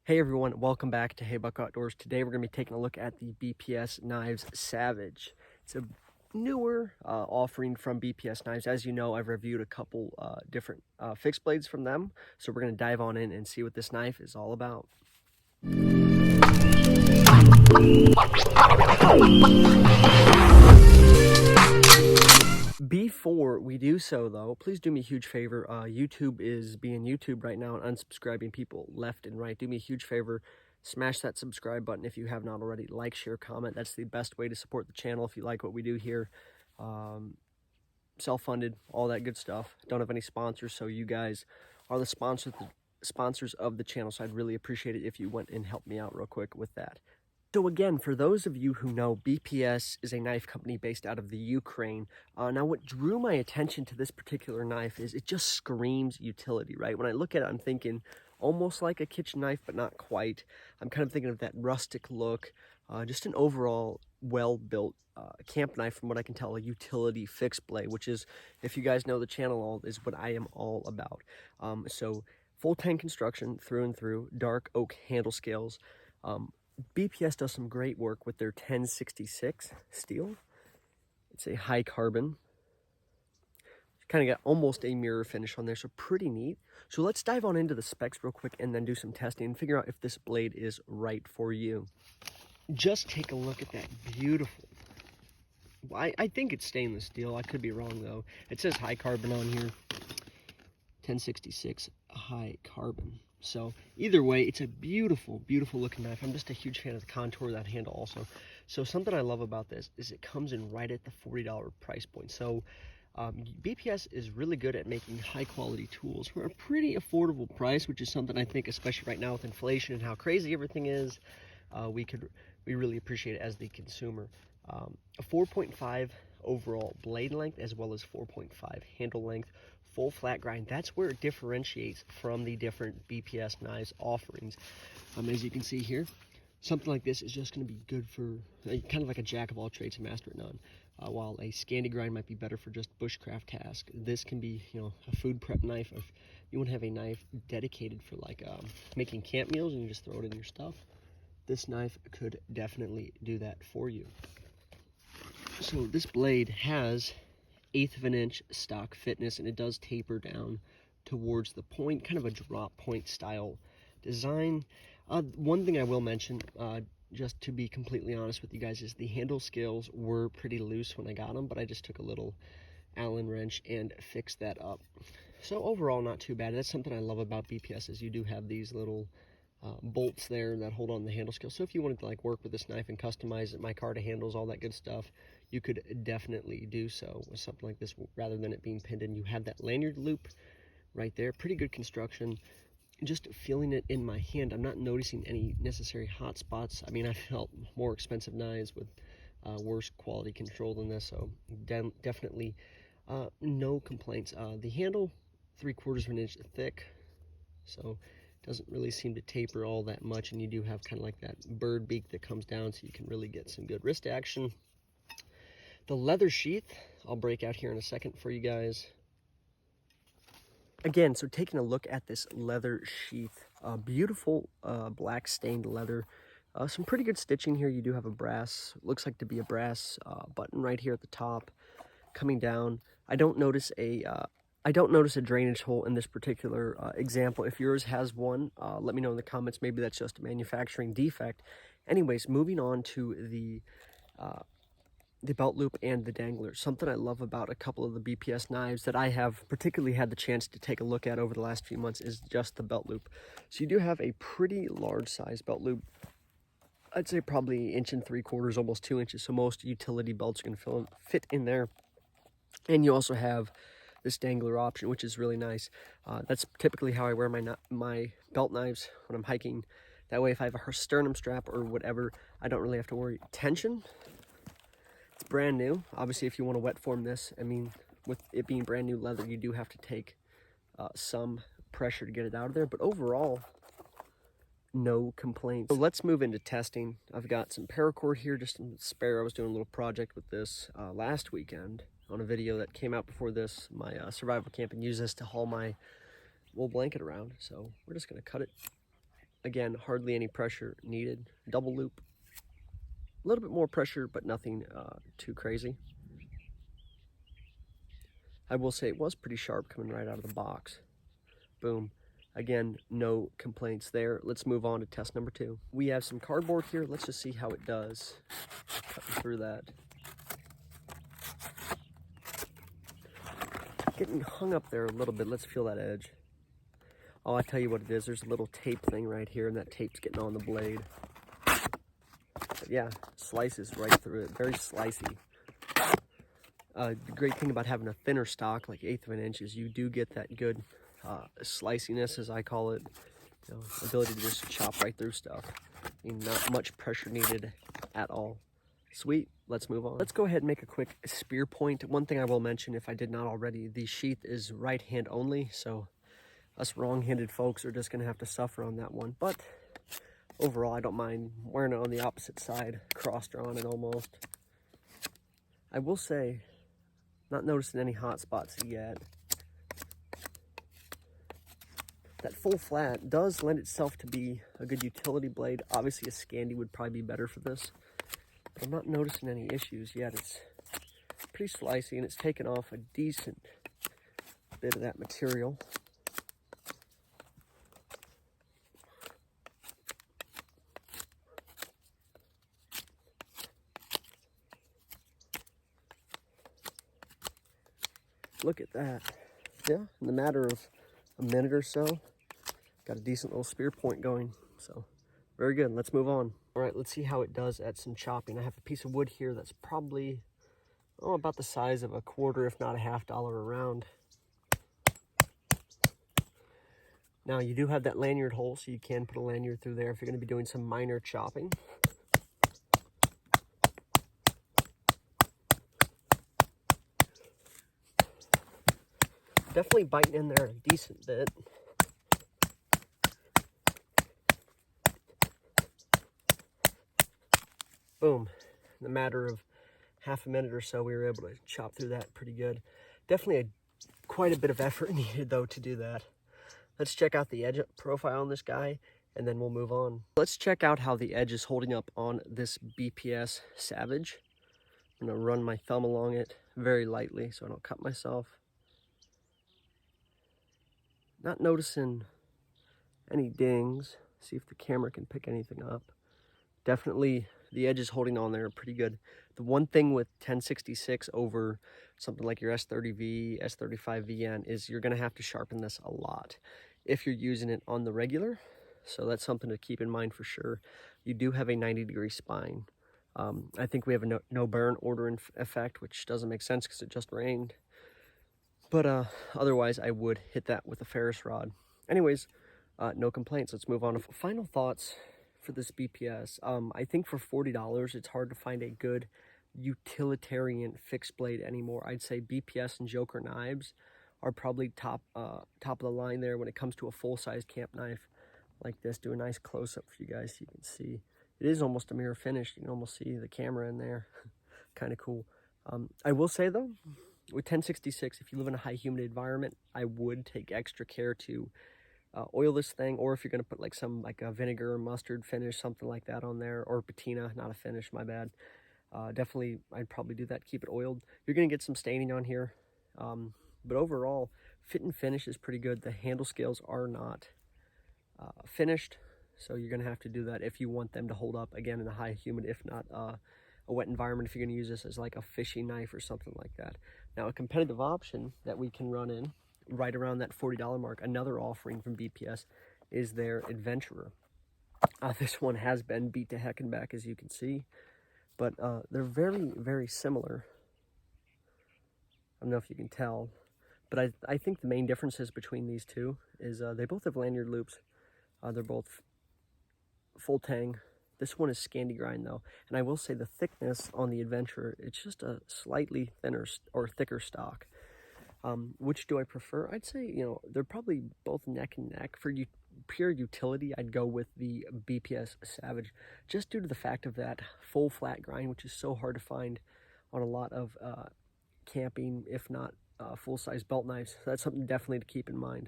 Hey everyone, welcome back to Hey Buck Outdoors. Today we're going to be taking a look at the BPS Knives Savage. It's a newer offering from BPS Knives. As you know, I've reviewed a couple different fixed blades from them, so we're going to dive on in and see what this knife is all about. Before we do so though, please do me a huge favor. YouTube is being YouTube right now and unsubscribing people left and right. Do me a huge favor, smash that subscribe button if you have not already. Like, share, comment. That's the best way to support the channel if you like what we do here. Self-funded, all that good stuff. Don't have any sponsors, so you guys are the sponsors of the channel, so I'd really appreciate it if you went and helped me out real quick with that. So again, for those of you who know, BPS is a knife company based out of the Ukraine. Now what drew my attention to this particular knife is it just screams utility, right? When I look at it, I'm thinking almost like a kitchen knife, but not quite. I'm kind of thinking of that rustic look, just an overall well-built camp knife, from what I can tell, a utility fixed blade, which is, if you guys know the channel, is what I am all about. So full tank construction through and through, dark oak handle scales. BPS does some great work with their 1066 steel. It's a high carbon. Kind of got almost a mirror finish on there, so pretty neat. So let's dive on into the specs real quick and then do some testing and figure out if this blade is right for you. Just take a look at that beautiful, I think it's stainless steel. I could be wrong though. It says high carbon on here. 1066 high carbon. So either way, it's a beautiful, beautiful looking knife. I'm just a huge fan of the contour of that handle also. So something I love about this is it comes in right at the $40 price point. So BPS is really good at making high quality tools for a pretty affordable price, which is something I think, especially right now with inflation and how crazy everything is, we really appreciate it as the consumer. A 4.5 overall blade length, as well as 4.5 handle length, full flat grind. That's where it differentiates from the different BPS knives offerings. As you can see here, something like this is just going to be good for kind of like a jack of all trades and master at none. While a Scandi grind might be better for just bushcraft task, this can be, a food prep knife. If you want to have a knife dedicated for like making camp meals and you just throw it in your stuff, this knife could definitely do that for you. So this blade has 1/8 of an inch stock fitness, and it does taper down towards the point, kind of a drop point style design. One thing I will mention, just to be completely honest with you guys, is the handle scales were pretty loose when I got them, but I just took a little Allen wrench and fixed that up. So overall, not too bad. That's something I love about BPS, is you do have these little bolts there that hold on the handle scale. So if you wanted to like work with this knife and customize it, micarta handles, all that good stuff, you could definitely do so with something like this, rather than it being pinned in. You have that lanyard loop right there. Pretty good construction. Just feeling it in my hand, I'm not noticing any necessary hot spots. I mean, I felt more expensive knives with worse quality control than this, so definitely no complaints. The handle, 3/4 of an inch thick, so doesn't really seem to taper all that much, and you do have kind of like that bird beak that comes down, so you can really get some good wrist action. The leather sheath, I'll break out here in a second for you guys. Again, so taking a look at this leather sheath, beautiful black stained leather. Some pretty good stitching here. You do have a brass, looks like to be a brass button right here at the top, coming down. I don't notice a drainage hole in this particular example. If yours has one, let me know in the comments. Maybe that's just a manufacturing defect. Anyways, moving on to the belt loop and the dangler. Something I love about a couple of the BPS knives that I have particularly had the chance to take a look at over the last few months is just the belt loop. So you do have a pretty large size belt loop. I'd say probably 1 3/4, almost 2 inches. So most utility belts are going to fit in there. And you also have this dangler option, which is really nice. That's typically how I wear my belt knives when I'm hiking. That way, if I have a sternum strap or whatever, I don't really have to worry. Tension, it's brand new. Obviously, if you want to wet form this, I mean, with it being brand new leather, you do have to take some pressure to get it out of there. But overall, no complaints. So let's move into testing. I've got some paracord here, just in spare. I was doing a little project with this last weekend on a video that came out before this, my survival camp, and use this to haul my wool blanket around. So we're just going to cut it Again, hardly any pressure needed. Double loop, a little bit more pressure, but nothing too crazy. I will say it was pretty sharp coming right out of the box. Boom. Again, no complaints there. Let's move on to test number 2. We have some cardboard here. Let's just see how it does. Cutting through that. Getting hung up there a little bit. Let's feel that edge. Oh, I'll tell you what it is. There's a little tape thing right here, and that tape's getting on the blade. But yeah, slices right through it. Very slicey. The great thing about having a thinner stock, like 1/8 of an inch, is you do get that good sliciness, as I call it. You know, ability to just chop right through stuff. I mean, not much pressure needed at all. Sweet, let's move on. Let's go ahead and make a quick spear point. One thing I will mention, if I did not already, the sheath is right hand only, so us wrong-handed folks are just gonna have to suffer on that one. But overall, I don't mind wearing it on the opposite side, cross-drawn and almost. I will say, not noticing any hot spots yet. That full flat does lend itself to be a good utility blade. Obviously, a Scandi would probably be better for this. But I'm not noticing any issues yet. It's pretty slicey, and it's taken off a decent bit of that material. Look at that. Yeah, in the matter of a minute or so, got a decent little spear point going. So very good. Let's move on. All right, let's see how it does at some chopping. I have a piece of wood here that's probably about the size of a quarter, if not a $1/2 a round. Now you do have that lanyard hole, so you can put a lanyard through there if you're going to be doing some minor chopping. Definitely biting in there a decent bit. Boom. In a matter of half a minute or so, we were able to chop through that pretty good. Definitely quite a bit of effort needed, though, to do that. Let's check out the edge profile on this guy, and then we'll move on. Let's check out how the edge is holding up on this BPS Savage. I'm going to run my thumb along it very lightly so I don't cut myself. Not noticing any dings. See if the camera can pick anything up. Definitely the edge is holding on there pretty good. The one thing with 1066 over something like your S30V, S35VN is you're going to have to sharpen this a lot if you're using it on the regular. So that's something to keep in mind for sure. You do have a 90-degree spine. I think we have a no burn order effect, which doesn't make sense because it just rained. But otherwise, I would hit that with a ferrous rod. Anyways, no complaints. Let's move on to final thoughts for this BPS. I think for $40, it's hard to find a good utilitarian fixed blade anymore. I'd say BPS and Joker knives are probably top of the line there when it comes to a full-size camp knife like this. Do a nice close-up for you guys so you can see. It is almost a mirror finish. You can almost see the camera in there. Kind of cool. I will say, though, with 1066, if you live in a high humid environment, I would take extra care to oil this thing, or if you're going to put like some like a vinegar or mustard finish, something like that on there, or patina, not a finish, my bad. Definitely, I'd probably do that, keep it oiled. You're going to get some staining on here, but overall, fit and finish is pretty good. The handle scales are not finished, so you're going to have to do that if you want them to hold up, again, in a high humid, if not a wet environment, if you're going to use this as like a fishing knife or something like that. Now, a competitive option that we can run in right around that $40 mark, another offering from BPS, is their Adventurer. This one has been beat to heck and back, as you can see, but they're very, very similar. I don't know if you can tell, but I think the main differences between these two is they both have lanyard loops. They're both full tang. This one is Scandi grind, though, and I will say the thickness on the Adventurer, it's just a slightly thinner or thicker stock. Which do I prefer? I'd say, you know, they're probably both neck and neck. For pure utility, I'd go with the BPS Savage, just due to the fact of that full flat grind, which is so hard to find on a lot of camping, if not full-size belt knives. So that's something definitely to keep in mind.